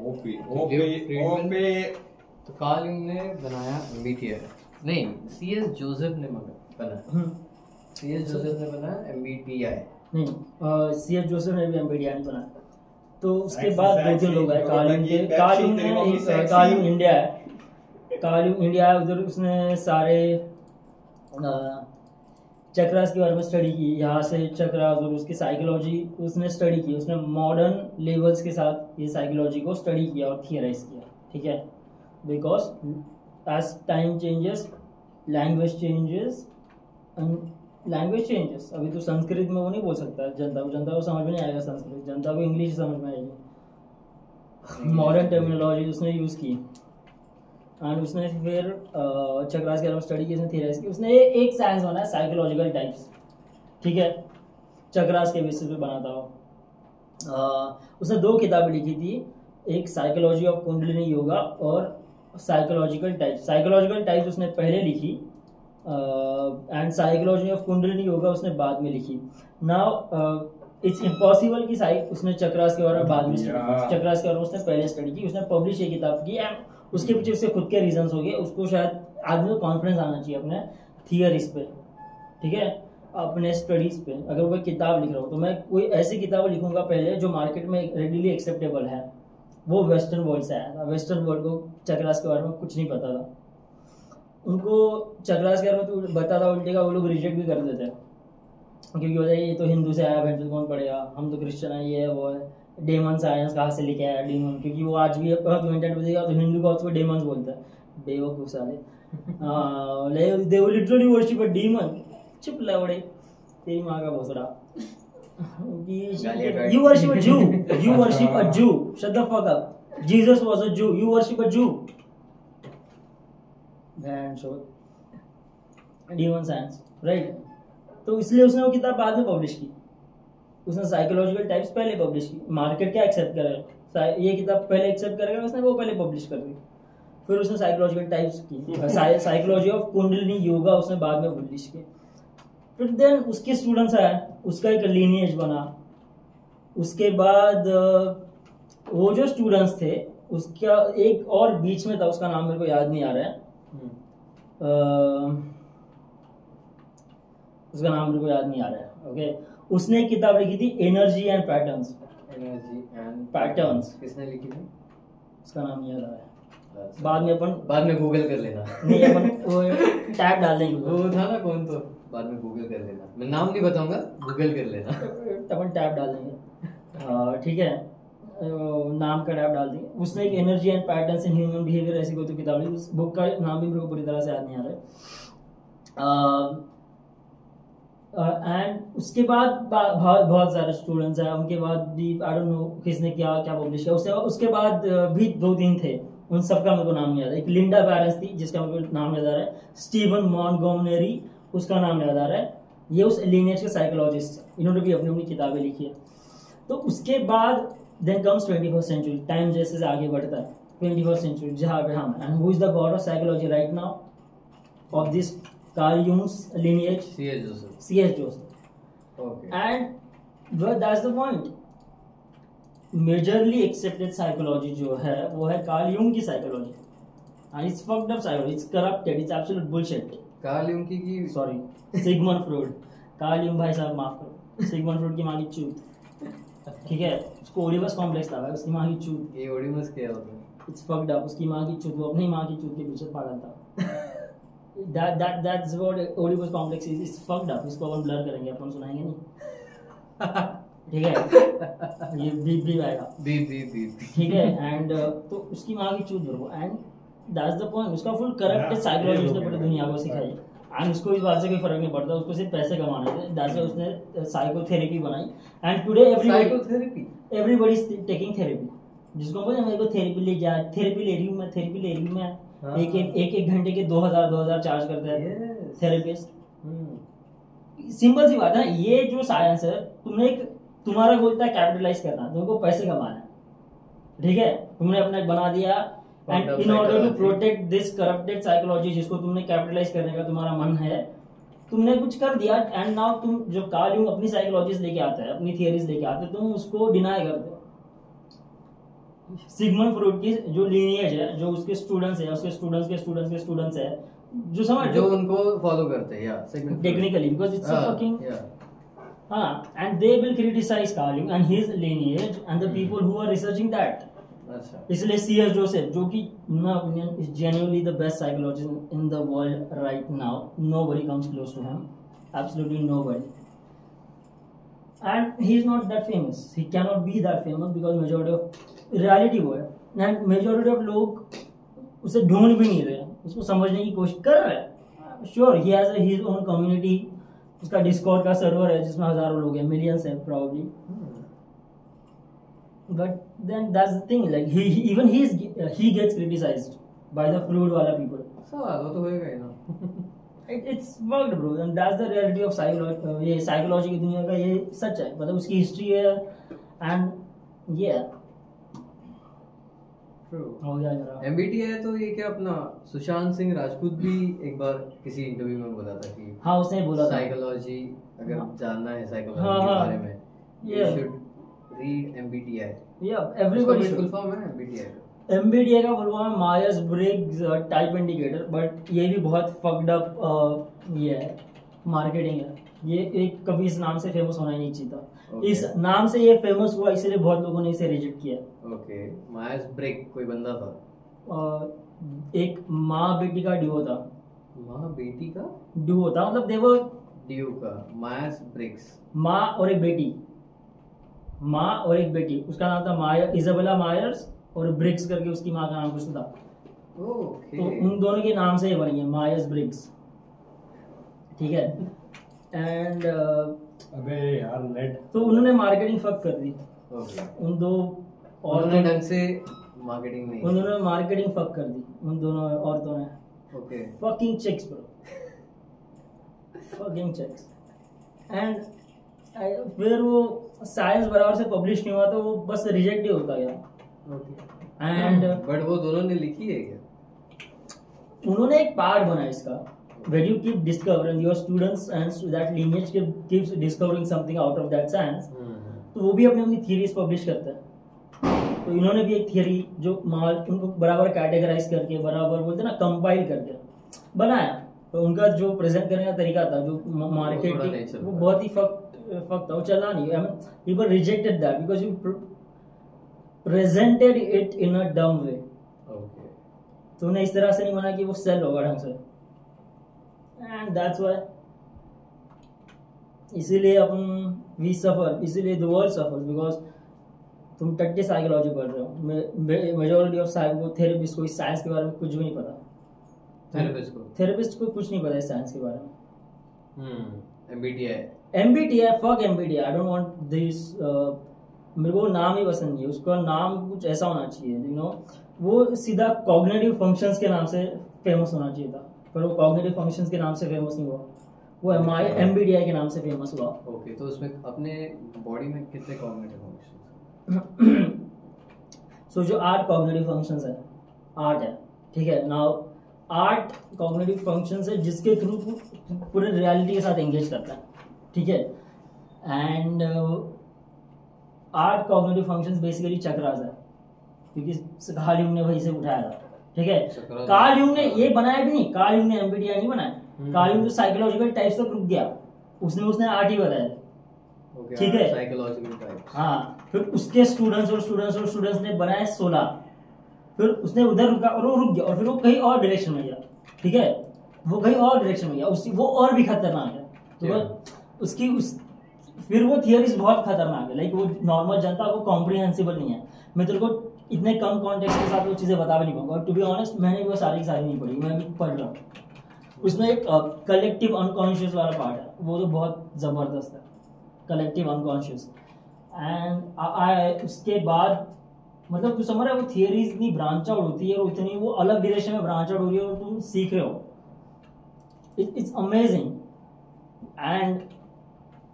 OP तो Karl Jung ने बनाया एमबीटीआई, नहीं सीएस जोसेफ ने बनाया, सीएस जोसेफ ने बनाया एमबीटीआई नहीं, सीएस जोसेफ ने भी एमबीटीआई नहीं बनाया। तो उसके बाद दो तीन लोग आए, कार्ल यूंग इंडिया है, कार्ल यूंग इंडिया है, उधर उसने सारे चक्रास के बारे में स्टडी की, यहाँ से चक्रास और उसकी साइकोलॉजी उसने स्टडी की, उसने मॉडर्न लेवल्स के साथ ये साइकोलॉजी को स्टडी किया और थियराइज किया, ठीक है। Because as time changes language changes, अभी तो संस्कृत में वो नहीं बोल सकता जनता को समझ में नहीं आएगा संस्कृत, जनता को इंग्लिश समझ में आएगी। मॉडर्न टर्मिनोलॉजी उसने यूज़ की एंड उसने फिर चक्रास के बारे में स्टडी की, उसने थियराइज की, उसने एक साइंस बनाया साइकोलॉजिकल टाइप्स, ठीक है, चक्रास के बेसिस पे बनाता हो। उसने दो किताबें लिखी थी, एक साइकोलॉजी ऑफ कुंडलिनी योगा और साइकोलॉजिकल टाइप्स। साइकोलॉजिकल टाइप्स उसने पहले लिखी and psychology of kundalini yoga उसने बाद में लिखी। नाउ इट्स इम्पॉसिबल कि उसने चक्रास के बारे में बाद में चक्रास के बारे में उसने पहले स्टडी की, उसने पब्लिश ये किताब की एंड उसके पीछे उसके खुद के रीजंस हो गए। उसको शायद आदमी को कॉन्फिडेंस आना चाहिए अपने थियरीज पे, ठीक है, अपने स्टडीज पे। अगर कोई किताब लिख रहा हो तो मैं कोई ऐसी किताब लिखूंगा पहले जो मार्केट में रेडीली एक्सेप्टेबल है, वो वेस्टर्न वर्ल्ड से आया था। वेस्टर्न वर्ल्ड को चक्रास के बारे में कुछ नहीं पता था, उनको चक्रास के बारे में तो पता था उल्टे का, वो लोग रिजेक्ट भी कर देते क्योंकि बोलते ये तो हिंदू से आया, फिर कौन पढ़ेगा, हम तो क्रिश्चियन है, ये है वो है, डेमन साइंस कहाँ से लेके आया डेमन, क्योंकि वो आज भी तो इंटरनेट पे देखा तो हिंदू का उसको डेमन बोलता है, बेवकूफ साले। They literally worship a demon, चुप लवड़े, तेरी माँ का भोसड़ा। You worship a Jew, you worship a Jew, shut the fuck up, Jesus was a Jew, you worship a Jew, and so demon science, right? तो इसलिए उसने वो किताब बाद में पब्लिश की, उसने साइकोलॉजिकल टाइप्स पहले पब्लिश की। मार्केट क्या एक्सेप्ट करेगा, ये किताब पहले एक्सेप्ट करेगा, उसने वो पहले पब्लिश कर दी। फिर उसने साइकोलॉजिकल टाइप्स की, साइकोलॉजी ऑफ कुंडलिनी योगा उसने बाद में पब्लिश की। फिर देन उसके स्टूडेंट्स आए, उसका एक लीनिएज बना। उसके बाद वो जो स्टूडेंट्स थे उसका एक और बीच में था, उसका नाम मेरे को याद नहीं आ रहा है, उसका नाम मेरे को याद नहीं आ रहा है, ओके। उसने एक किताब लिखी थी एनर्जी एंड पैटर्न्स, किसने लिखी थी, उसका नाम याद आ रहा है, बाद में गूगल कर लेना, नहीं अपन वो टैग डाल देंगे, वो था ना कौन, तो बाद में गूगल कर लेना, मैं नाम नहीं बताऊंगा, गूगल कर लेना, अपन टैब डाल देंगे, ठीक है, नाम का टैब डाल देंगे। उसने एक energy and patterns in human behaviour ऐसी कोई तो किताब लिखी, उस बुक का नाम भी मेरे को पूरी तरह से याद नहीं आ रहा है। एंड उसके बाद बहुत सारे स्टूडेंट्स हैं, उनके बाद भी आई डोंट नो किसने क्या पब्लिश किया। उसके बाद भी दो तीन थे, उन सबका मेरे को नाम नहीं याद है। एक लिंडा बैरेंस थी जिसका मेरे को नाम याद आ रहा है, स्टीवन मॉन्टगोमरी उसका नाम याद आ रहा है, ये उस लीनिएज के साइकोलॉजिस्ट, इन्होंने भी अपनी अपनी किताबें लिखी है। तो उसके बाद then comes 21st century, time जैसे आगे बढ़ता है 21st सेंचुरी, जहाँ पे हम and who is the God of psychology right now of this Carl Jung's lineage, C.S. Joseph. Okay. And well, that's the point. Majorly accepted psychology जो है वो है Carl Jung की psychology. And it's fucked up psychology. It's corrupted. It's absolute bullshit. Carl Jung की sorry, Sigmund Freud. Carl Jung भाई साहब माफ करो, Sigmund Freud की माँ की चूत, ठीक है, उसको ओडिपस कॉम्प्लेक्स था भाई, उसकी माँ की चूत। ये ओडिपस क्या होता है? It's fucked up. उसकी माँ की चूत, वो अपनी माँ की चूत के पीछे पागल था। That's what Oedipus complex is. It's fucked up. इसको अपन ब्लर करेंगे, अपन सुनाएंगे नहीं, ठीक है, ये बीप आएगा, बीप, ठीक है। एंड तो उसकी माँ की चूत भरो, एंड दैट्स द पॉइंट। उसका फुल करप्टेड साइकोलॉजी उसने पूरी दुनिया को सिखाई, एंड उसको इस बात से कोई फर्क नहीं पड़ता, उसको सिर्फ पैसे कमाने थे। दैट्स व्हाई उसने साइकोथेरेपी बनाई, and today everybody is taking therapy. जिसको बोले मेरे को थेरेपी ले जा, थेरेपी ले रही हूँ मैं, एक घंटे के 2000 चार्ज करता है थेरेपिस्ट। सिंपल सी बात है, ये जो साइंस है, तुम्हारा गोल था कैपिटलाइज करना, तुमको पैसे कमाना है, ठीक है, तुमने अपना बना दिया, and in order to protect this corrupted psychology जिसको तुमने कैपिटलाइज करने का तुम्हारा मन है, तुमने कुछ कर दिया। एंड नाउ तुम जो कार्ल यूंग अपनी साइकोलॉजीज लेके आता है, अपनी थियरीज लेके आते, तुम उसको डिनाई करते हो, सिगमंड फ्रॉइड की जो लीनिएज है, जो उसके स्टूडेंट्स है, उसके स्टूडेंट्स के स्टूडेंट्स के स्टूडेंट्स है, जो समझ जो उनको फॉलो करते हैं, या technically, because it's fucking and they will criticize Carl Jung and his lineage and the people who are researching that. अच्छा, इसलिए C.S. Joseph, जो कि in my opinion is genuinely the best psychologist in the world right now, nobody comes close to him, absolutely nobody, and he is not that famous, he cannot be that famous because majority of reality वो है, and majority of लोग उसे ढूंढ भी नहीं रहे, उसको समझने की कोशिश कर रहे हैं. Sure, he has his own community, उसका डिस्कॉर्ड का सर्वर है जिसमें हजारों लोग हैं, मिलियंस हैं probably, but then that's the thing, like he gets criticized by the Freud wala people. सवाल वो तो होएगा ही ना. It's worked bro, and that's the reality of psychology. ये साइकोलॉजी की दुनिया का ये सच है, मतलब उसकी हिस्ट्री है, and yeah. हो गया मेरा MBTI है. तो ये क्या अपना सुशांत सिंह राजपूत भी एक बार किसी इंटरव्यू में बोला था कि हाँ उसने बोला था साइकोलॉजी अगर जानना है साइकोलॉजी हाँ, के हाँ, बारे में, you should read MBTI. yeah everybody full should. Form है MBTI का. MBTI का फुल फॉर्म है Myers Briggs type indicator, but ये भी बहुत फक्ड अप ये है, मार्केटिंग है. ये एक कभी इस नाम से फेमस होना ही नहीं चाहिए था. इस नाम से ये फेमस हुआ इसलिए बहुत लोगों ने इसे रिजेक्ट किया. ओके, मायर्स ब्रिग कोई बंदा था, एक माँ बेटी का ड्यूओ था. माँ बेटी का ड्यूओ था, मतलब देवो ड्यू का. मायर्स ब्रिग्स, माँ और एक बेटी, माँ और एक बेटी, उसका नाम था मायर, इजाबेला मायर्स, और ब्रिग्स करके उसकी माँ का नाम कुछ था. ओके, तो उन दोनों के नाम से ये बनी है मायर्स ब्रिग्स, ठीक है. एंड अबे यार लेट, तो उन्होंने मार्केटिंग फक कर दी. ओके, उन दो उन्होंने ढंग से मार्केटिंग नहीं. उन्होंने मार्केटिंग फक कर दी उन दोनों औरतों ने. Okay, fucking chicks bro, fucking chicks. And फिर वो साइंस बराबर से पब्लिश नहीं हुआ, तो वो बस रिजेक्ट ही होता गया. ओके, एंड बट वो दोनों ने लिखी है क्या? उन्होंने एक पार्ट बनाया इसका, when you keep discovering your students and that lineage keeps discovering something out of that science, तो वो भी अपनी अपनी थियरीज पब्लिश करता है. तो इन्होंने भी एक थियरी जो माल उनको बराबर कैटेगराइज करके, बराबर बोलते ना कंपाइल करके बनाया. तो उनका जो प्रेजेंट करने का तरीका था, जो मार्केटिंग, वो बहुत ही फक था, वो चला नहीं. I mean people rejected that because you presented it in a dumb way. Okay, तो उन्हें इस तरह से नहीं बना कि वो सेल होगा ढंग से. एंड दैट्स व्हाई, इसीलिए अपन वी सफर, इसीलिए द वर्ल्ड सफर, बिकॉज तुम टट्टी साइकोलॉजी पढ़ रहे हो. मेजॉरिटी ऑफ साइको थेरेपिस्ट को इस साइंस के बारे में कुछ भी नहीं पता. थेरेपिस्ट को कुछ नहीं पता इस साइंस के बारे में. MBTI fuck MBTI, I don't want this. मेरे को नाम ही पसंद नहीं है उसका. नाम कुछ ऐसा होना चाहिए, यू नो, वो सीधा कॉग्निटिव फंक्शंस के नाम से फेमस होना चाहिए था, पर वो कॉग्निटिव फंक्शंस के नाम से फेमस नहीं हुआ, वो MBTI के नाम से फेमस हुआ. ओके, तो उसमें अपने बॉडी में कितने कॉग्निटिव फंक्शंस? सो जो 8 कॉग्निटिव फंक्शंस है, 8 है, ठीक है. नाउ 8 कॉग्निटिव फंक्शंस है जिसके थ्रू पूरे रियलिटी के साथ एंगेज करता है, ठीक है. And 8 cognitive functions basically chakras है, क्योंकि कार्ल युंग ने वहीं से उठाया था, ठीक है. कार्ल युंग ने ये बनाया भी नहीं, कार्ल युंग ने MBTI नहीं बनाया. कार्ल युंग तो साइकोलॉजिकल टाइप्स तक रुक गया, उसने 8 ही बताया, ठीक है. साइकोलॉजिकल टाइप्स, हाँ. फिर उसके स्टूडेंट्स ने बनाए 16, फिर उसने उधर रुका और वो रुक गया, और फिर वो कहीं और डायरेक्शन में गया, ठीक है. वो कहीं और डायरेक्शन में गया, वो और भी खतरनाक है. तो उसकी फिर वो थियरीज बहुत खतरनाक है, लाइक वो नॉर्मल जनता को कॉम्प्रिहेंसिबल नहीं है. मैं तेरे को इतने कम कॉन्टेक्स्ट के साथ वो चीज़ें बता भी नहीं पाऊंगा. टू बी ऑनेस्ट, मैंने वो सारी नहीं पढ़ी, मैं भी पढ़ रहा हूँ. उसमें एक कलेक्टिव अनकॉन्शियस वाला पार्ट है, वो तो बहुत ज़बरदस्त है, कलेक्टिव अनकॉन्शियस. एंड उसके बाद मतलब तू समझ रहा है, वो थियरीज इतनी ब्रांच आउट होती है और इतनी वो अलग डायरेक्शन में ब्रांच आउट हो रही है और तुम सीख रहे हो. It's amazing. एंड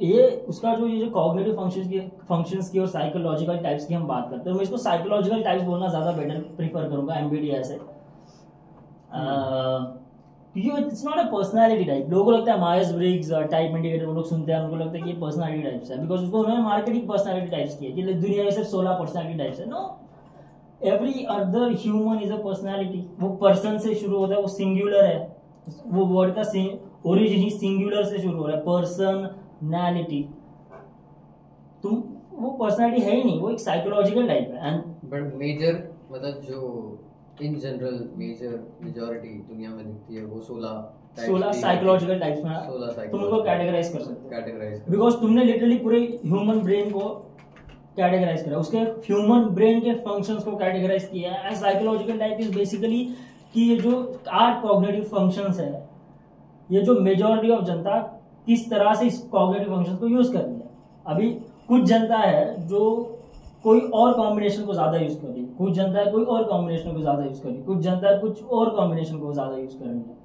ये उसका ये जो कॉग्निटिव फंक्शंस की और साइकोलॉजिकल टाइप्स की हम बात करते हैं, मैं इसको साइकोलॉजिकल टाइप्स बोलना ज़्यादा बेटर प्रीफर करूंगा MBTI से, क्योंकि it's not a personality type. लोगों को लगता है मायर्स ब्रिग्स टाइप इंडिकेटर, वो लोग सुनते हैं, उनको लगता है कि ये पर्सनालिटी टाइप्स है, बिकॉज उसको उन्होंने मार्केटिंग पर्सनालिटी टाइप्स की है कि दुनिया में सिर्फ 16 पर्सनालिटी टाइप्स है. No, every other human is a personality. वो पर्सन से शुरू होता है, वो सिंगुलर है, वो वर्ड का ओरिजिन ही सिंगुलर से शुरू हो रहा है, पर्सनैलिटी। तुम वो पर्सनैलिटी है ही नहीं, वो एक साइकोलॉजिकल टाइप है। एंड बट मेजर मतलब जो इन जनरल मेजॉरिटी दुनिया में दिखती है वो 16 साइकोलॉजिकल टाइप्स में 16 तुम उनको कैटेगराइज कर सकते हो, कैटेगराइज बिकॉज तुमने लिटरली पूरे ह्यूमन ब्रेन को कैटेगराइज करा, उसके ह्यूमन ब्रेन के फंक्शंस को कैटेगराइज किया है। And psychological type is basically कि ये जो 8 कॉग्निटिव फंक्शंस है, ये जो मेजॉरिटी ऑफ जनता किस तरह से इस कॉग्निटिव फंक्शंस को यूज कर रही है। अभी कुछ जनता है जो कोई और कॉम्बिनेशन को ज्यादा यूज कर रही है, कुछ जनता है कोई और कॉम्बिनेशन को ज्यादा यूज कर रही है, कुछ जनता है कुछ और कॉम्बिनेशन को ज्यादा यूज कर रही है।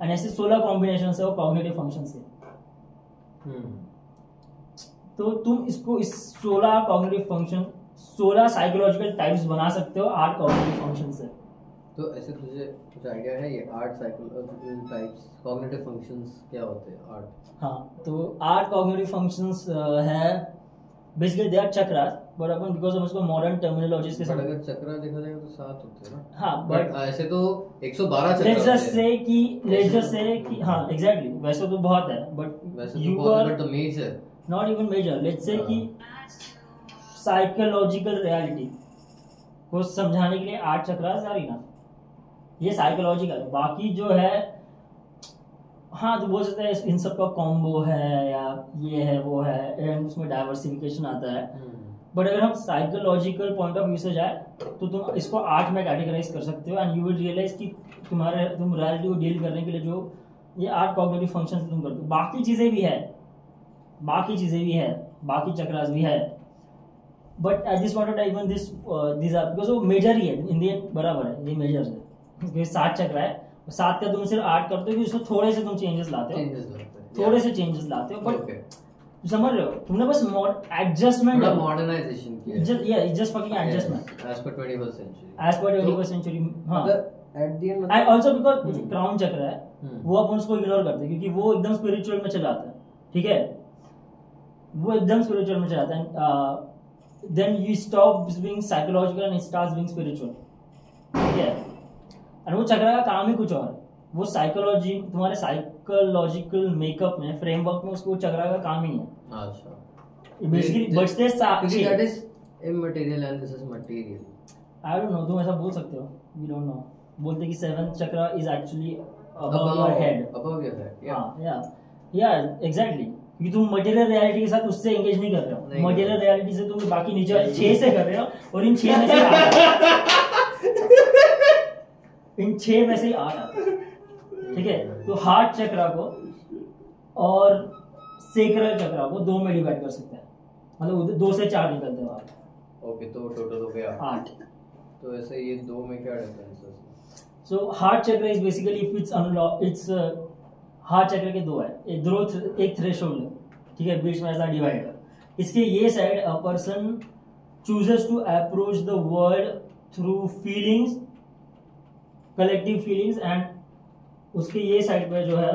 एंड ऐसे 16 कॉम्बिनेशन है वो कॉग्निटिव फंक्शन से। तो तुम इसको इस 16 कॉग्निटिव फंक्शन 16 साइकोलॉजिकल टाइप्स बना सकते हो 8 कॉग्निटिव फंक्शन से। तो ऐसे तुझे कुछ आइडिया है ये 8 साइकोलॉजिकल टाइप्स कॉग्निटिव फंक्शंस क्या होते हैं 8? हाँ, तो 8 कॉग्निटिव फंक्शंस है basically they are chakras, but अपन बिकॉज हम उसको मॉडर्न टर्मिनोलॉजीज के साथ, अगर चक्र देखा जाएगा तो 7 होते हैं ना। हाँ, बट ऐसे तो 112 चक्र लेट्स जस्ट से कि हाँ एग्जैक्टली वैसे तो बहुत है, बट वैसे यू तो बहुत आर है, but the major not even major. Let's say कि साइकोलॉजिकल रियलिटी को समझाने के लिए 8 चक्रास आर इनफ, ये साइकोलॉजिकल। बाकी जो है हाँ तो बोल सकते हैं इन सब का कॉम्बो है या ये है वो है, एंड उसमें डाइवर्सिफिकेशन आता है। बट अगर हम साइकोलॉजिकल पॉइंट ऑफ व्यू से जाए तो तुम इसको 8 में कैटेगराइज कर सकते हो, एंड यू विल रियलाइज कि तुम रियलिटी को डील करने के लिए जो ये 8 कॉग्निटिव फंक्शंस तुम करते हो, बाकी चीजें भी है, बाकी चक्रास भी है, but at this point of time this are because वो मेजर ही है, इंडियन बराबर है, ये मेजर है क्योंकि 7 चक्र है, 7 का तुम सिर्फ 8 करते हो कि उसमें थोड़े से तुम चेंजेस लाते हो, थोड़े से चेंजेस लाते हो, बट समझ रहे हो तुमने बस एडजस्टमेंट मॉडर्नाइजेशन किया है, just fucking adjustment as per 21st century, as per 21st century. हां, at the end and also because crown चक्र है वो अपन उसको इग्नोर करते हैं क्योंकि वो एकदम स्पिरिचुअल में चला जाता है, ठीक है, वो एकदम स्पिरिचुअल में चला जाता है। Then you stop being psychological and starts being spiritual, ठीक है। और वो चक्र का काम ही कुछ और है, वो साइकोलॉजी तुम्हारे साइकोलॉजिकल मेकअप में फ्रेमवर्क में उसको चक्र का काम ही नहीं है। अच्छा, बेसिकली बचते that is immaterial and this is material. I don't know, तुम ऐसा बोल सकते हो, वी डोंट नो। बोलते कि 7th चक्र is actually above your head, या एग्जैक्टली, क्योंकि तुम मटेरियल रियलिटी के साथ उससे एंगेज नहीं कर रहे हो, मटेरियल रियलिटी से तुम बाकी नीचे वाले 6 से कर रहे हो, और इन 6 में से 8 आता है, ठीक है। तो हार्ट चक्र को और सेक्रल चक्र को 2 में डिवाइड कर सकते हैं, मतलब 2 से 4 निकलते हैं। ओके, तो टोटल हो गया 8। तो ऐसे ये 2 में क्या डिफरेंस है? सो हार्ट चक्र is basically if it's unlock, its heart चक्र के 2 है, एक थ्रेशोल्ड है, ठीक है, बीच में ऐसा डिवाइडर। इसके ये side a person chooses to approach the world through feelings, collective feelings, and उसके ये साइड पे जो है